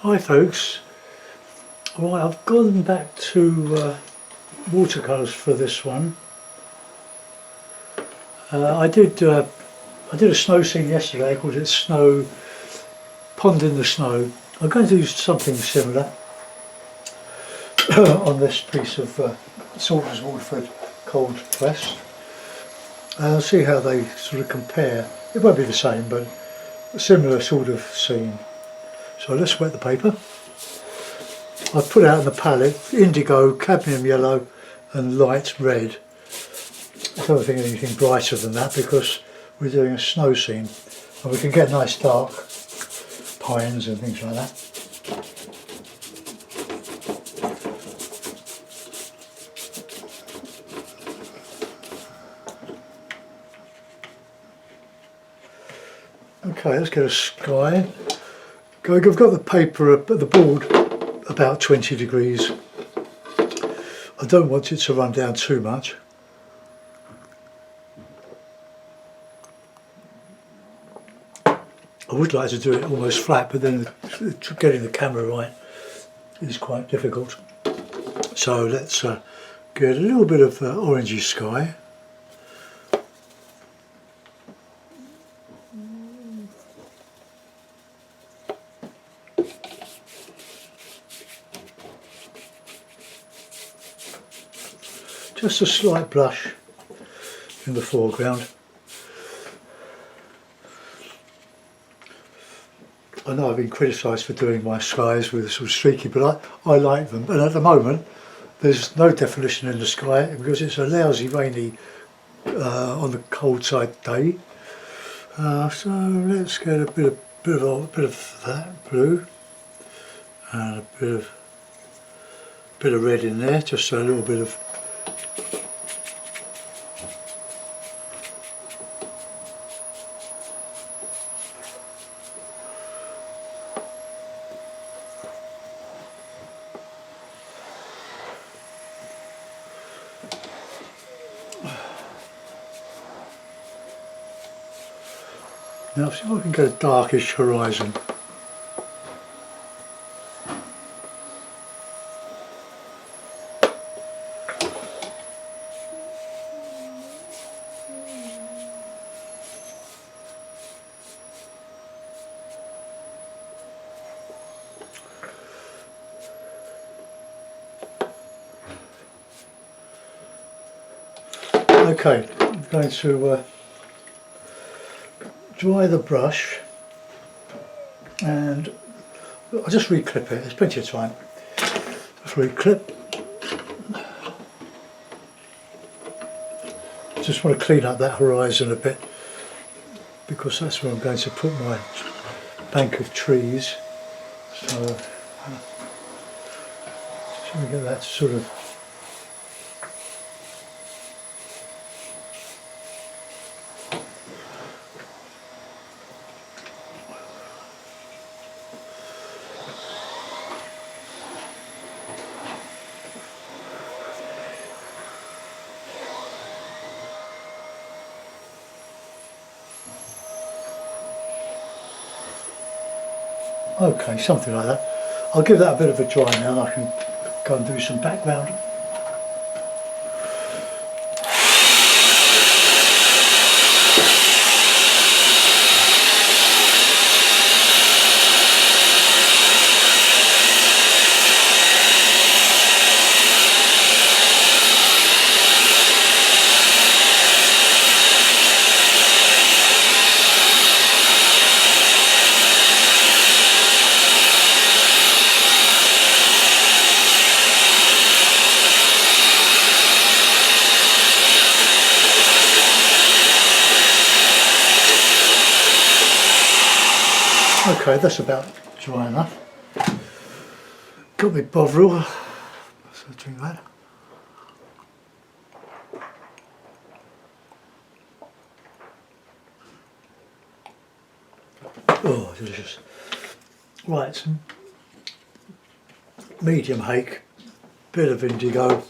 Hi folks, right, I've gone back to watercolours for this one. I did a snow scene yesterday called it Snow Pond in the Snow. I'm going to do something similar on this piece of Salters Waterford cold press. I'll see how they sort of compare. It won't be the same, but a similar sort of scene. So let's wet the paper. I've put out in the palette indigo, cadmium yellow and light red. I don't think anything brighter than that because we're doing a snow scene and we can get nice dark pines and things like that. Okay, let's get a sky. I've got the paper at the board about 20 degrees. I don't want it to run down too much. I would like to do it almost flat, but then getting the camera right is quite difficult. So let's get a little bit of orangey sky. Just a slight blush in the foreground. I know I've been criticised for doing my skies with sort of streaky, but I like them. And at the moment, there's no definition in the sky because it's a lousy, rainy, on the cold side day. So let's get a bit of that blue and a bit of red in there, just a little bit of. Now see if I can get a darkish horizon. Okay, I'm going to dry the brush and I'll just reclip it, there's plenty of time. Just reclip. Just want to clean up that horizon a bit because that's where I'm going to put my bank of trees. So we get that sort of. Okay, something like that. I'll give that a bit of a dry now and I can go and do some background. Okay, that's about dry enough. Got my Bovril, so I'll drink that. Oh, delicious. Right, some medium hake, bit of indigo.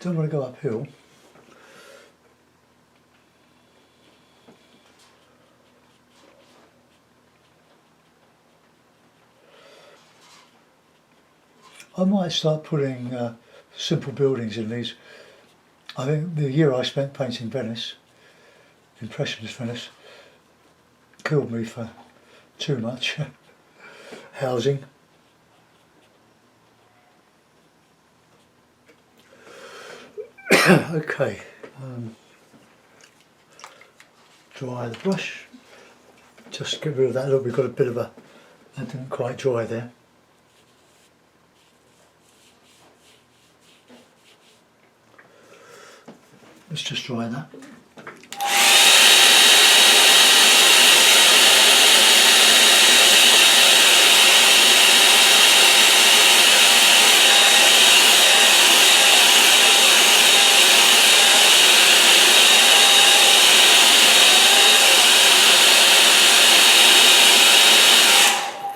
don't want to go uphill. I might start putting simple buildings in these. I think the year I spent painting Venice, Impressionist Venice, killed me for too much housing. Okay, dry the brush, just get rid of that. Look, we've got a bit of that didn't quite dry there. Let's just dry that.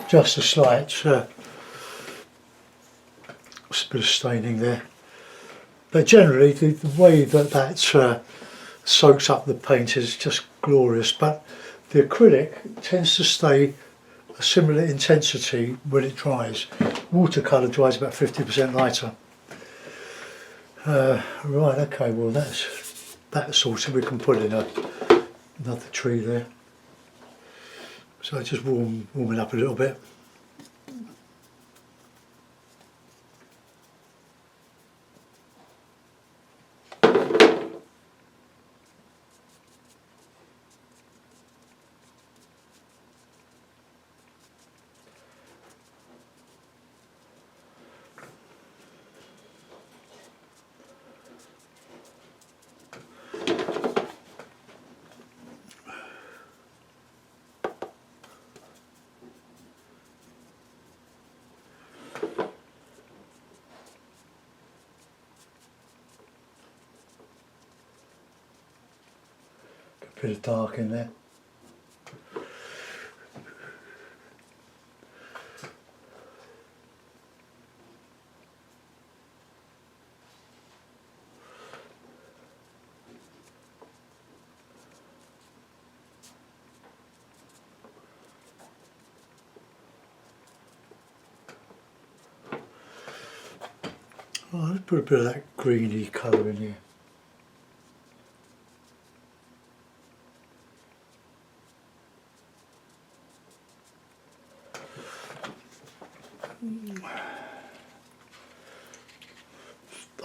Just a slight bit of staining there. But generally the way that soaks up the paint is just glorious, but the acrylic tends to stay a similar intensity when it dries. Watercolour dries about 50% lighter. Right, okay, well that's sorted. We can put in another tree there. So just warm it up a little bit. Bit of dark in there. Oh, let's put a bit of that greeny colour in here.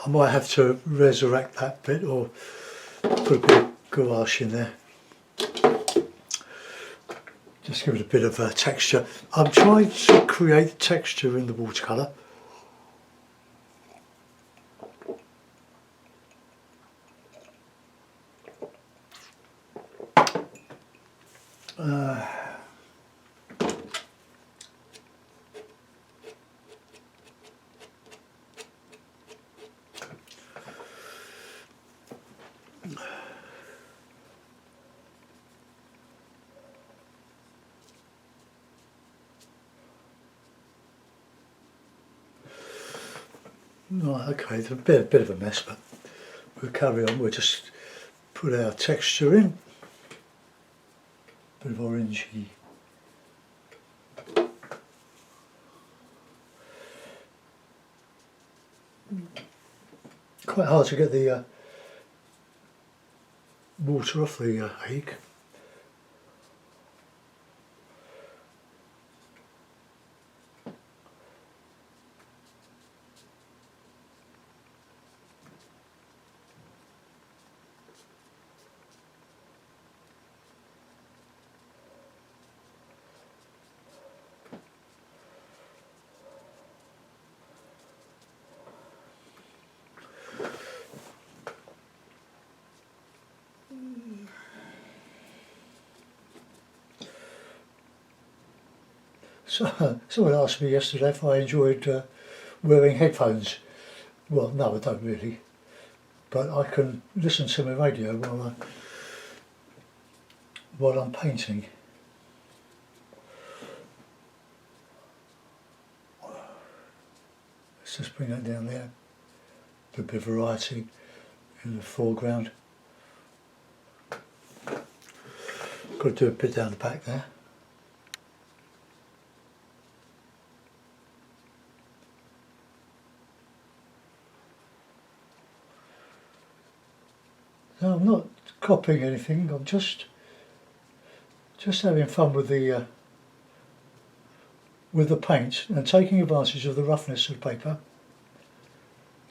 I might have to resurrect that bit or put a bit of gouache in there. Just give it a bit of texture. I'm trying to create texture in the watercolour. Right, okay, it's a bit of a mess, but we'll carry on. We'll just put our texture in. Bit of orangey. Quite hard to get the water off the egg. So, someone asked me yesterday if I enjoyed wearing headphones. Well, no, I don't really, but I can listen to my radio while I'm painting. Let's just bring that down there. a bit of variety in the foreground. Got to do a bit down the back there. No, I'm not copying anything. I'm just having fun with the paint and taking advantage of the roughness of paper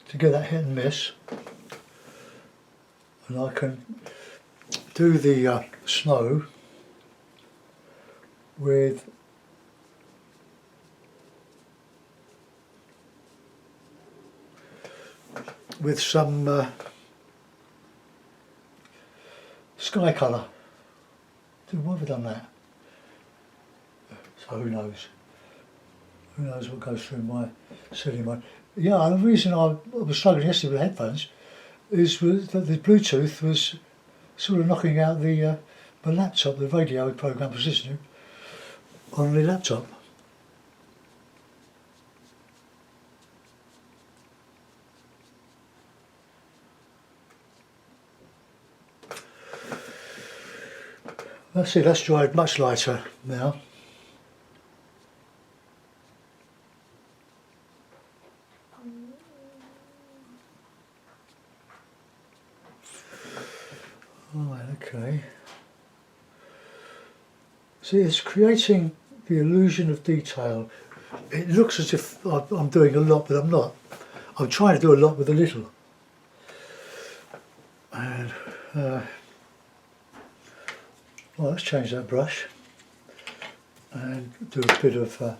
to get that hit and miss. And I can do the snow with some sky colour. Why have I done that? So who knows? Who knows what goes through my silly mind? Yeah, and the reason I was struggling yesterday with headphones was that the Bluetooth was sort of knocking out the my laptop, the radio program was listening on the laptop. Let's see, that's dried much lighter now. Right, okay. See, it's creating the illusion of detail. It looks as if I'm doing a lot, but I'm not. I'm trying to do a lot with a little. And well, let's change that brush and do a bit of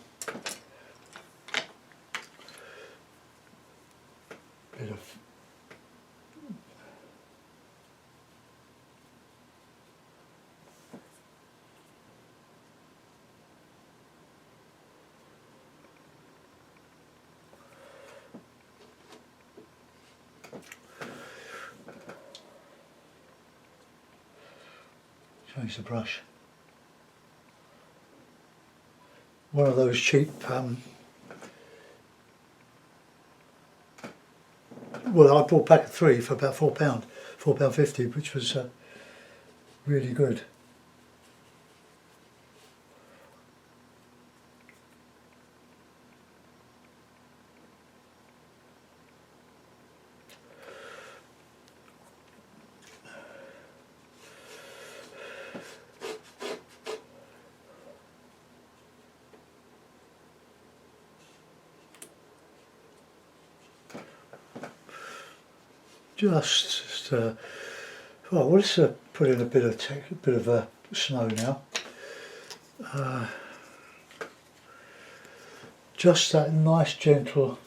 change the brush. One of those cheap, well, I bought back 3 for about £4.50, which was really good. Just well, let's put in a bit of snow now. Just that nice gentle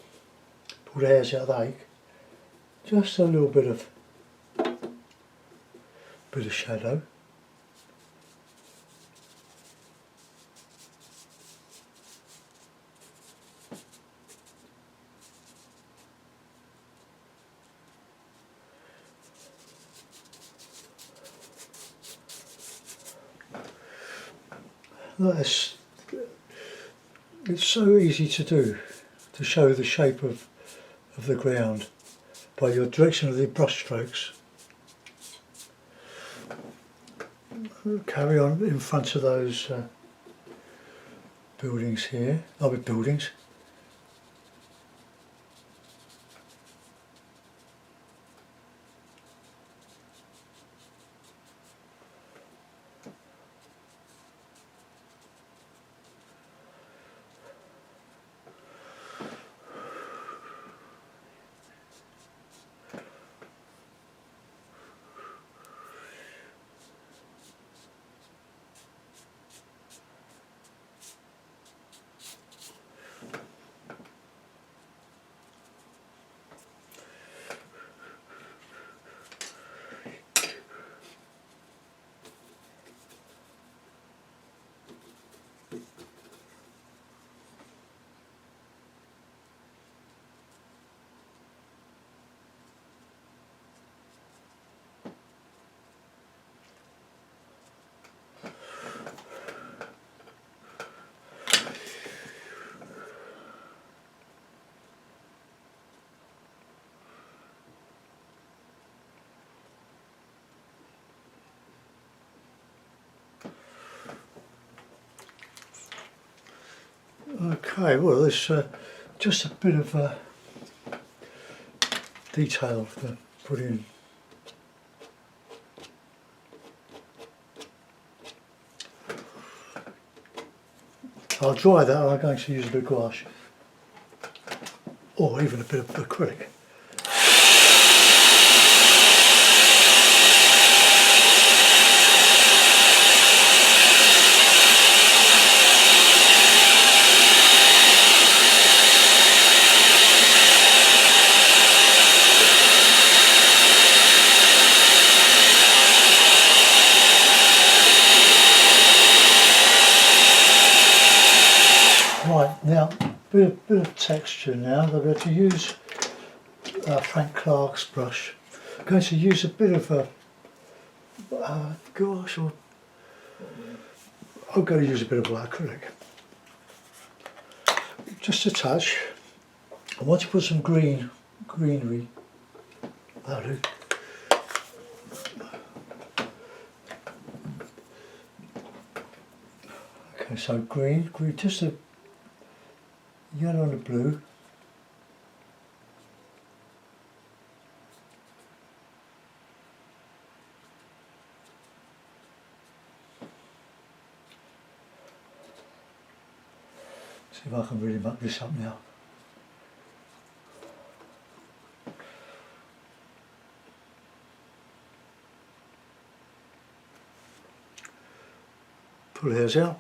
pull the hairs out of the ache. Just a little bit of shadow. It's so easy to do, to show the shape of the ground by your direction of the brush strokes. Carry on in front of those buildings here, buildings. Okay, well there's just a bit of detail to put in. I'll dry that and I'm going to use a bit of gouache or even a bit of acrylic. Right, now, bit of texture now. I'm going to use Frank Clark's brush. I'm going to use a bit of gouache, or I'm going to use a bit of black acrylic. Just a touch. I want to put some greenery. That'll do. Okay, so green, just a yellow and a blue. See if I can really muck this up now. Pull the hairs out.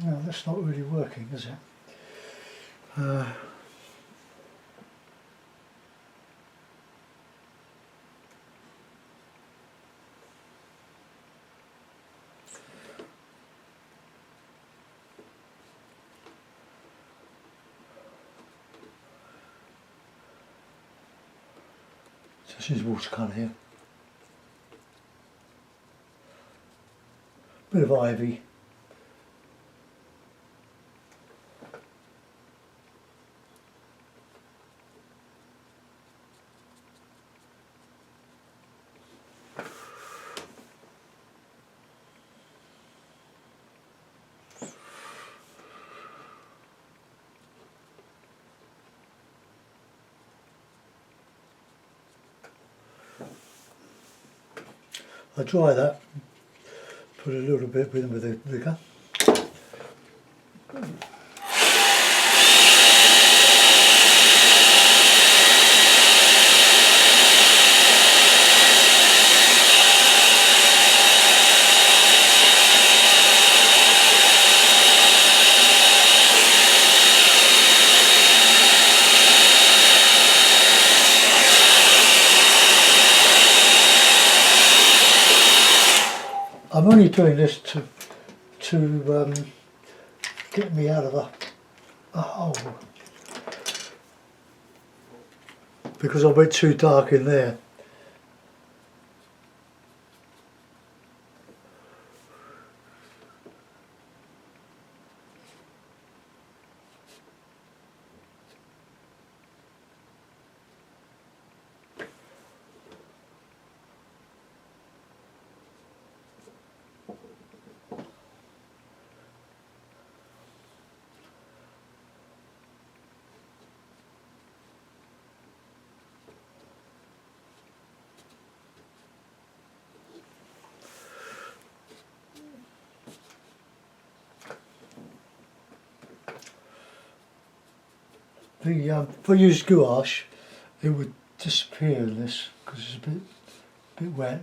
No, that's not really working, is it? This is watercolour here. Bit of ivy. I dry that, put a little bit with the vinegar. I'm only doing this to get me out of a hole, because I went too dark in there. If I used gouache, it would disappear in this because it's a bit wet.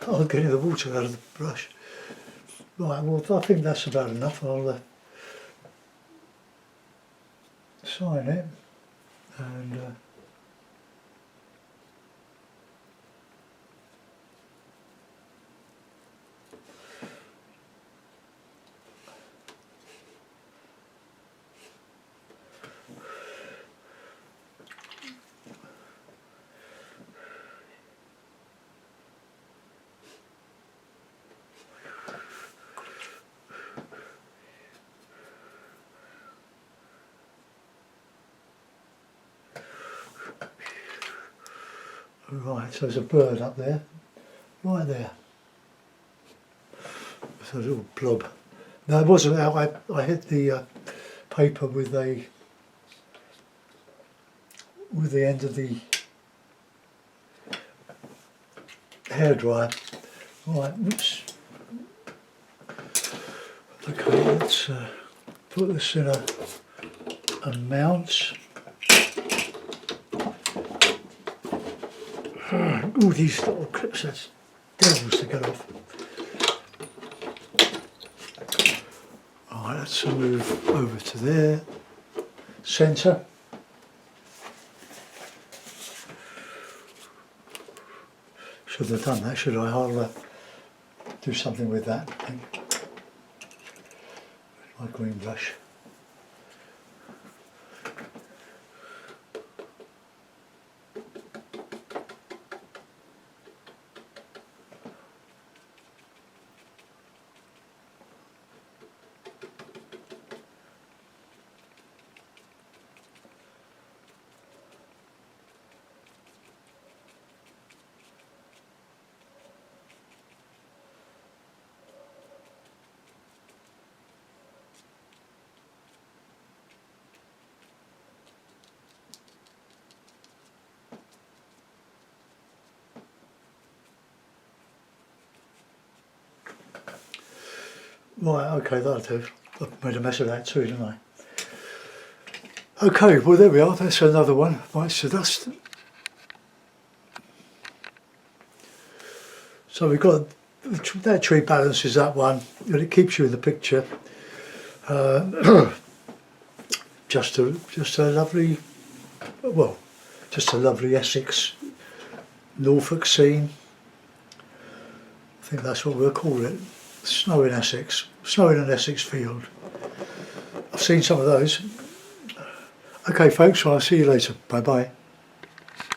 I'm getting the water out of the brush. Right, well I think that's about enough. I'll sign it and right, so there's a bird up there, right there. It's a little blob. No, it wasn't. I hit the paper with the end of the hairdryer. Right, oops. Okay, let's put this in a mount. All these little clips, that's devils to get off. Alright, let's move over to there. Centre. Shouldn't have done that, should I? I'll do something with that, I think. My green brush. Right, okay, that'll do. I've made a mess of that too, didn't I? Okay, well there we are, that's another one. Right, so that's... So we've got, that tree balances that one, and it keeps you in the picture. Just a lovely, well, just a lovely Essex, Norfolk scene. I think that's what we'll call it. Snow in Essex, snow in an Essex field. I've seen some of those. Okay folks, well, I'll see you later. Bye bye.